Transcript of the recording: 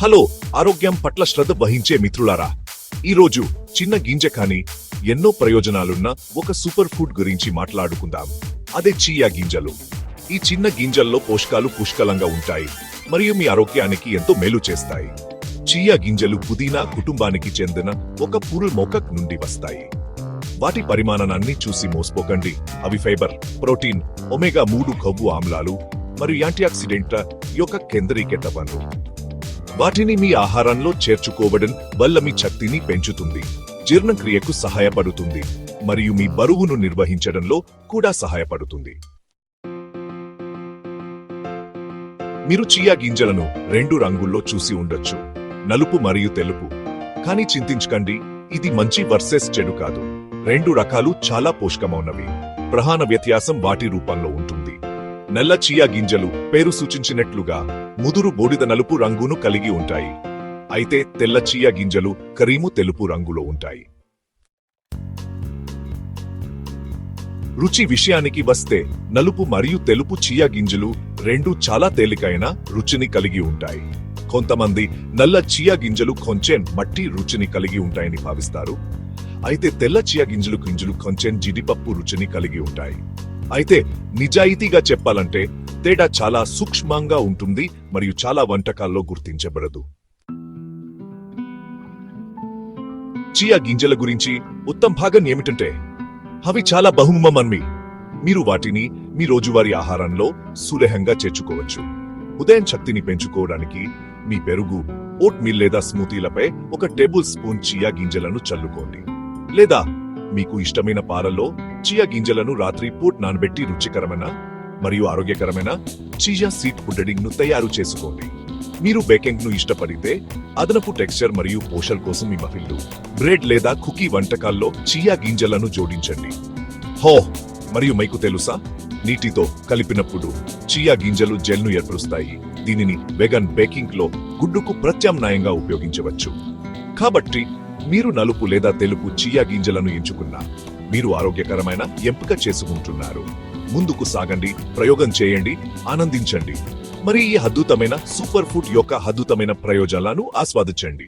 Hello, ఆరోగ్యం పట్ల శ్రద్ధ వహించే మిత్రులారా, ఈరోజు చిన్న గింజ కాని ఎన్నో ప్రయోజనాలున్న ఒక సూపర్ ఫుడ్ గురించి మాట్లాడుకుందాం. అదే చియా గింజలు. ఈ చిన్న గింజల్లో పోషకాలు పుష్కలంగా ఉంటాయి మరియు మీ ఆరోగ్యానికి ఎంతో మేలు చేస్తాయి. చియా గింజలు పుదీనా కుటుంబానికి చెందిన ఒక పూల మొక్క నుండి వస్తాయి. వాటి పరిమాణాన్ని చూసి మోసపోకండి. అవి ఫైబర్, ప్రోటీన్, ఒమేగా-3 కొవ్వు ఆమ్లాలు మరియు యాంటీఆక్సిడెంట్ల యొక్క కేంద్రీకృత వనరు. వాటిని మీ ఆహారంలో చేర్చుకోవడం వల్ల మీ శక్తిని పెంచుతుంది, జీర్ణక్రియకు సహాయపడుతుంది మరియు మీ బరువును నిర్వహించడంలో కూడా సహాయపడుతుంది. మీరు చియా గింజలను 2 రంగుల్లో చూసి ఉండొచ్చు, నలుపు మరియు తెలుపు. కానీ చింతించకండి, ఇది మంచి వర్సెస్ చెడు కాదు. 2 రకాలు చాలా పోషకమైనవి. ప్రధాన వ్యత్యాసం వాటి రూపంలో ఉంటుంది. నల్ల చియా గింజలు పేరు సూచించినట్లుగా ముదురు బూడిద నలుపు రంగును కలిగి ఉంటాయి. అయితే తెల్ల చియా గింజలు కరీము తెలుపు రంగులో ఉంటాయి. రుచి విషయానికి వస్తే నలుపు మరియు తెలుపు చియా గింజలు 2 చాలా తేలికైన రుచిని కలిగి ఉంటాయి. కొంతమంది నల్ల చియా గింజలు కొంచెం మట్టి రుచిని కలిగి ఉంటాయని భావిస్తారు. అయితే తెల్ల చియా గింజలు కొంచెం జీడిపప్పు రుచిని కలిగి ఉంటాయి. అయితే నిజాయితీగా చెప్పాలంటే తేడా చాలా సూక్ష్మంగా ఉంటుంది మరియు చాలా వంటకాల్లో గుర్తించబడదు. చియా గింజల గురించి ఉత్తమ భాగం ఏమిటంటే అవి చాలా బహుముఖమైనవి. మీరు వాటిని మీ రోజువారీ ఆహారంలో సులభంగా చేర్చుకోవచ్చు. ఉదయం శక్తిని పెంచుకోవడానికి మీ పెరుగు, ఓట్ మీల్ లేదా స్మూతీలపై 1 టేబుల్ స్పూన్ చియా గింజలను చల్లుకోండి. లేదా మీకు ఇష్టమైన పాలలో చియా గింజలను రాత్రి పూట నానబెట్టి రుచికరమైన మరియు ఆరోగ్యకరమైన చియా సీడ్ పుడ్డింగ్ ను తయారు చేసుకోండి. మీరు బేకింగ్ ను ఇష్టపడితే అదనపు టెక్స్చర్ మరియు పోషణ కోసం మీ మఫిన్లు, బ్రెడ్ లేదా కుకీ వంటకాల్లో చియా గింజలను జోడించండి. మరియు మీకు తెలుసా, నీటితో కలిపినప్పుడు చియా గింజలు జెల్ ను ఏర్పరుస్తాయి. దీనిని వెగన్ బేకింగ్ లో గుడ్డుకు ప్రత్యామ్నాయంగా ఉపయోగించవచ్చు. కాబట్టి మీరు నలుపు లేదా తెలుపు చియా గింజలను ఎంచుకున్నా మీరు ఆరోగ్యకరమైన ఎంపిక చేసుకుంటున్నారు. ముందుకు సాగండి, ప్రయోగం చేయండి, ఆనందించండి, మరి ఈ అద్భుతమైన సూపర్ ఫుడ్ యొక్క అద్భుతమైన ప్రయోజనాలను ఆస్వాదించండి.